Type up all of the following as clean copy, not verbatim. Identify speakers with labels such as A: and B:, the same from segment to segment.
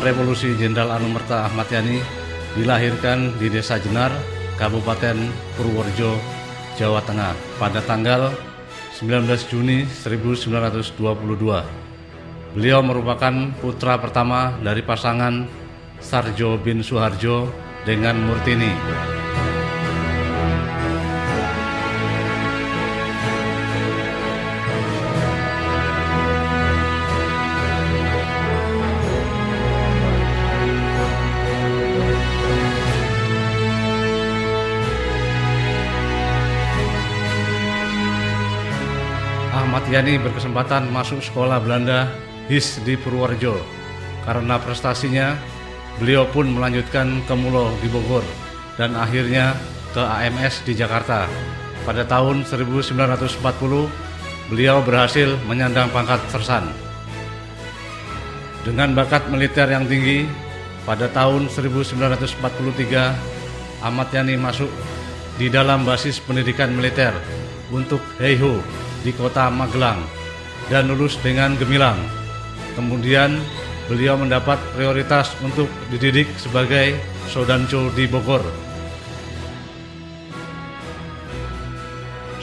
A: Revolusi Jenderal Anumerta Ahmad Yani dilahirkan di Desa Jenar, Kabupaten Purworejo, Jawa Tengah pada tanggal 19 Juni 1922. Beliau merupakan putra pertama dari pasangan Sarjo bin Suharjo dengan Murtini. Ahmad Yani berkesempatan masuk sekolah Belanda HIS di Purworejo. Karena prestasinya, beliau pun melanjutkan ke Mulo di Bogor dan akhirnya ke AMS di Jakarta. Pada tahun 1940, beliau berhasil menyandang pangkat sersan. Dengan bakat militer yang tinggi, pada tahun 1943, Ahmad Yani masuk di dalam basis pendidikan militer untuk Heiho di kota Magelang dan lulus dengan gemilang. Kemudian beliau mendapat prioritas untuk dididik sebagai Sodanco di Bogor.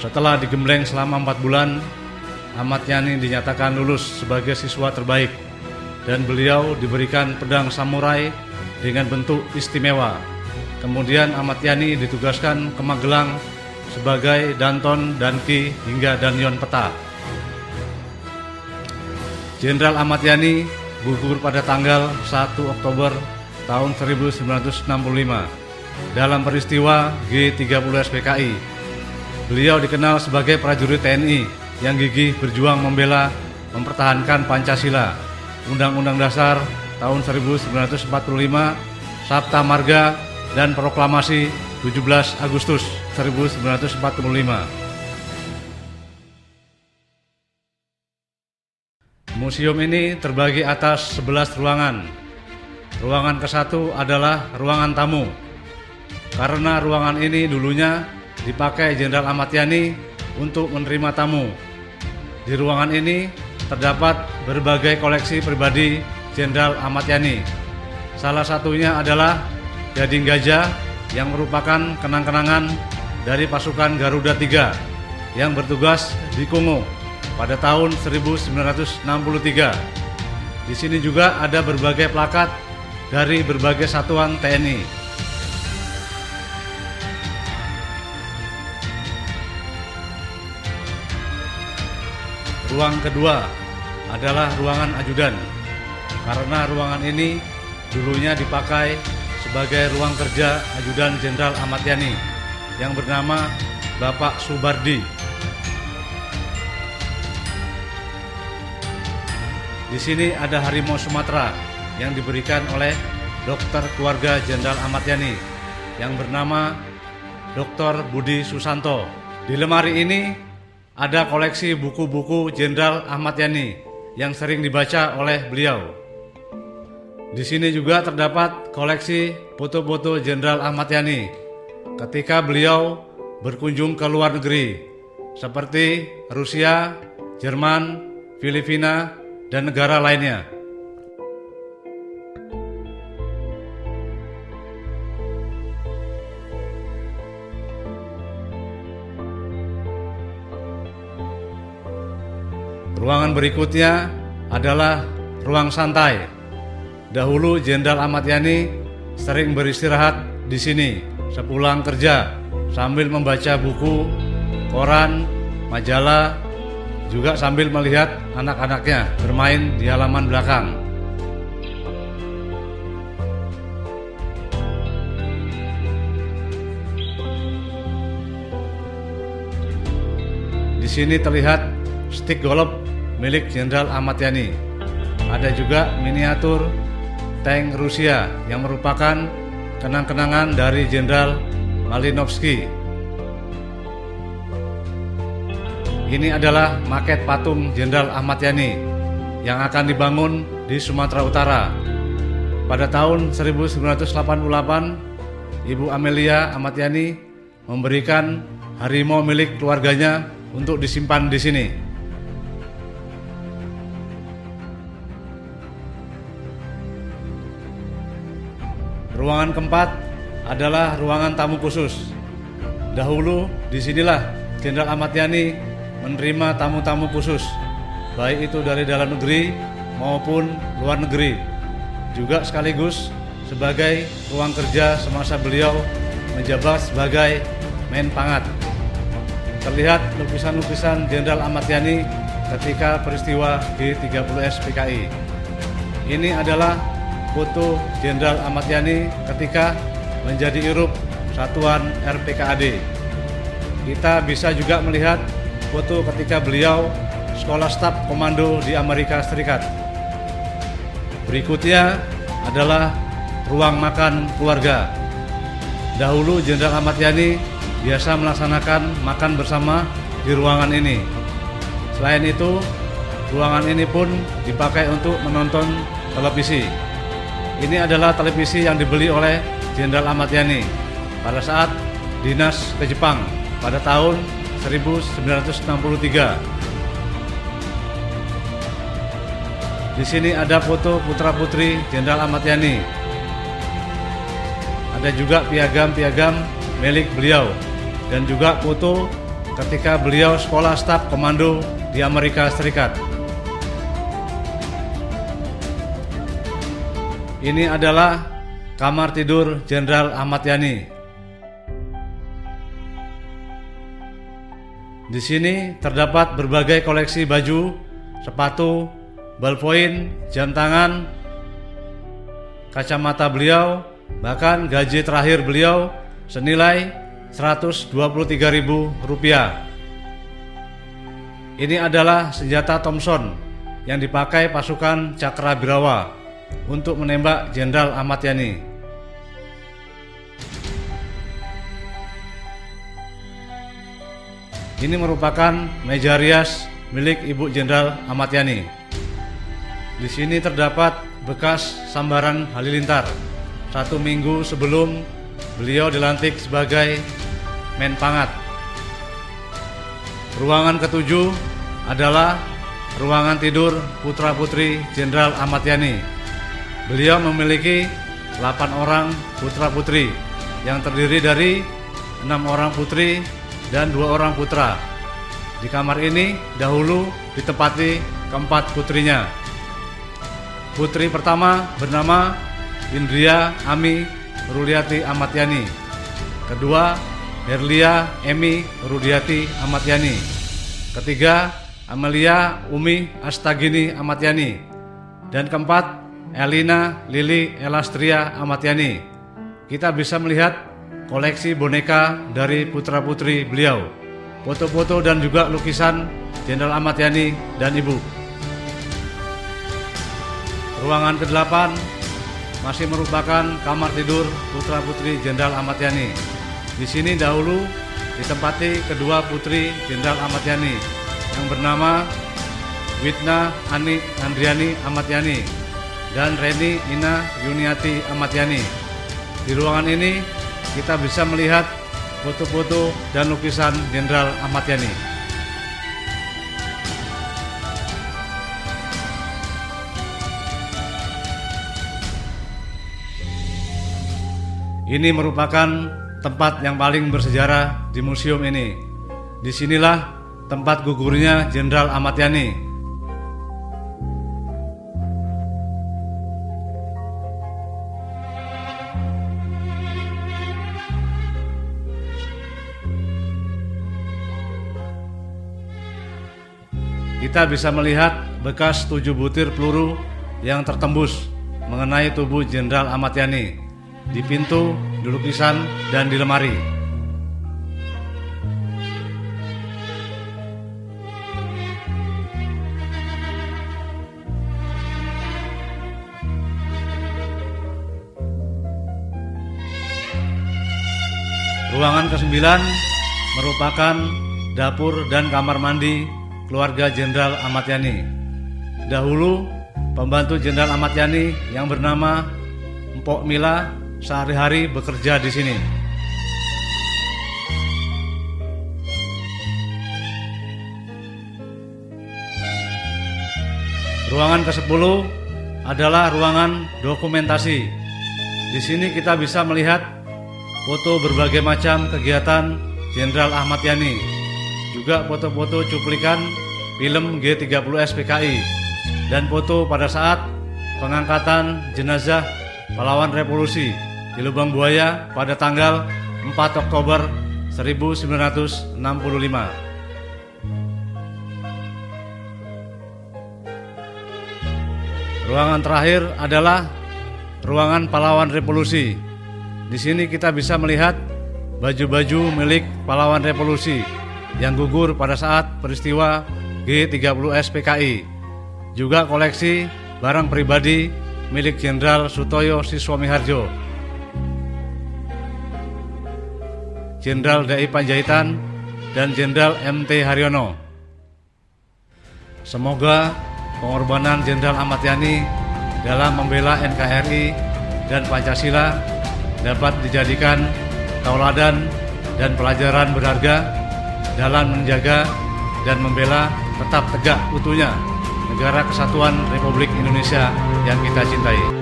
A: Setelah digembleng selama 4 bulan, Ahmad Yani dinyatakan lulus sebagai siswa terbaik dan beliau diberikan pedang samurai dengan bentuk istimewa. Kemudian Ahmad Yani ditugaskan ke Magelang sebagai Danton, Danki, hingga Danyon Peta. Jenderal Ahmad Yani gugur pada tanggal 1 Oktober tahun 1965 dalam peristiwa G30 SPKI. Beliau dikenal sebagai prajurit TNI yang gigih berjuang membela mempertahankan Pancasila, Undang-Undang Dasar tahun 1945, Sabta Marga, dan Proklamasi 17 Agustus 1945. Museum ini terbagi atas 11 ruangan. Ruangan ke-1 adalah ruangan tamu. Karena ruangan ini dulunya dipakai Jenderal Ahmad Yani untuk menerima tamu. Di ruangan ini terdapat berbagai koleksi pribadi Jenderal Ahmad Yani. Salah satunya adalah gading gajah yang merupakan kenang-kenangan dari pasukan Garuda III yang bertugas di Kongo pada tahun 1963. Di sini juga ada berbagai plakat dari berbagai satuan TNI. Ruang kedua adalah ruangan ajudan. Karena ruangan ini dulunya dipakai sebagai ruang kerja ajudan Jenderal Ahmad Yani yang bernama Bapak Subardi. Di sini ada harimau Sumatera yang diberikan oleh dokter keluarga Jenderal Ahmad Yani yang bernama Dr. Budi Susanto. Di lemari ini ada koleksi buku-buku Jenderal Ahmad Yani yang sering dibaca oleh beliau. Di sini juga terdapat koleksi foto-foto Jenderal Ahmad Yani ketika beliau berkunjung ke luar negeri seperti Rusia, Jerman, Filipina, dan negara lainnya. Ruangan berikutnya adalah ruang santai. Dahulu Jenderal Ahmad Yani sering beristirahat di sini sepulang kerja sambil membaca buku, koran, majalah, juga sambil melihat anak-anaknya bermain di halaman belakang. Di sini terlihat stik golf milik Jenderal Ahmad Yani. Ada juga miniatur tank Rusia yang merupakan kenang-kenangan dari Jenderal Malinovsky. Ini adalah maket patung Jenderal Ahmad Yani yang akan dibangun di Sumatera Utara. Pada tahun 1988, Ibu Amelia Ahmad Yani memberikan harimau milik keluarganya untuk disimpan di sini. Ruangan keempat adalah ruangan tamu khusus. Dahulu disinilah Jenderal Ahmad Yani menerima tamu-tamu khusus, baik itu dari dalam negeri maupun luar negeri. Juga sekaligus sebagai ruang kerja semasa beliau menjabat sebagai Menpangat. Terlihat lukisan-lukisan Jenderal Ahmad Yani ketika peristiwa G30S PKI. Ini adalah foto Jenderal Ahmad Yani ketika menjadi Irup Satuan RPKAD. Kita bisa juga melihat foto ketika beliau sekolah staf komando di Amerika Serikat. Berikutnya adalah ruang makan keluarga. Dahulu Jenderal Ahmad Yani biasa melaksanakan makan bersama di ruangan ini. Selain itu, ruangan ini pun dipakai untuk menonton televisi. Ini adalah televisi yang dibeli oleh Jenderal Ahmad Yani pada saat dinas ke Jepang pada tahun 1963. Di sini ada foto putra-putri Jenderal Ahmad Yani. Ada juga piagam-piagam milik beliau dan juga foto ketika beliau sekolah staf komando di Amerika Serikat. Ini adalah kamar tidur Jenderal Ahmad Yani. Di sini terdapat berbagai koleksi baju, sepatu, ballpoint, jam tangan, kacamata beliau, bahkan gaji terakhir beliau senilai Rp123.000. Ini adalah senjata Thompson yang dipakai pasukan Cakrabirawa untuk menembak Jenderal Ahmad Yani. Ini merupakan meja rias milik Ibu Jenderal Ahmad Yani. Di sini terdapat bekas sambaran halilintar 1 minggu sebelum beliau dilantik sebagai Menpangat. Ruangan ketujuh adalah ruangan tidur putra-putri Jenderal Ahmad Yani. Beliau memiliki 8 orang putra-putri yang terdiri dari 6 orang putri dan 2 orang putra. Di kamar ini dahulu ditempati keempat putrinya. Putri pertama bernama Indria Ami Ruliati Ahmad Yani. Kedua, Herlia Emi Rudiati Ahmad Yani. Ketiga, Amelia Umi Astagini Ahmad Yani. Dan keempat, Elina Lili Elastria Ahmad Yani. Kita bisa melihat koleksi boneka dari putra-putri beliau, foto-foto dan juga lukisan Jenderal Ahmad Yani dan Ibu. Ruangan ke-8 masih merupakan kamar tidur putra-putri Jenderal Ahmad Yani. Di sini dahulu ditempati kedua putri Jenderal Ahmad Yani yang bernama Widna Ani Andriani Ahmad Yani dan Reni Ina Yuniati Ahmad Yani. Di ruangan ini kita bisa melihat foto-foto dan lukisan Jenderal Ahmad Yani. Ini merupakan tempat yang paling bersejarah di museum ini. Disinilah tempat gugurnya Jenderal Ahmad Yani. Kita bisa melihat bekas 7 butir peluru yang tertembus mengenai tubuh Jenderal Ahmad Yani di pintu, di lukisan, dan di lemari. Ruangan ke-9 merupakan dapur dan kamar mandi keluarga Jenderal Ahmad Yani. Dahulu, pembantu Jenderal Ahmad Yani yang bernama Mpok Mila sehari-hari bekerja di sini. Ruangan ke-10 adalah ruangan dokumentasi. Di sini kita bisa melihat foto berbagai macam kegiatan Jenderal Ahmad Yani, juga foto-foto cuplikan film G30S PKI, dan foto pada saat pengangkatan jenazah pahlawan revolusi di Lubang Buaya pada tanggal 4 Oktober 1965. Ruangan terakhir adalah ruangan pahlawan revolusi. Di sini kita bisa melihat baju-baju milik pahlawan revolusi yang gugur pada saat peristiwa G30S PKI. Juga koleksi barang pribadi milik Jenderal Sutoyo Siswomiharjo, Jenderal DI Panjaitan, dan Jenderal MT Haryono. Semoga pengorbanan Jenderal Ahmad Yani dalam membela NKRI dan Pancasila dapat dijadikan tauladan dan pelajaran berharga dalam menjaga dan membela tetap tegak utuhnya Negara Kesatuan Republik Indonesia yang kita cintai.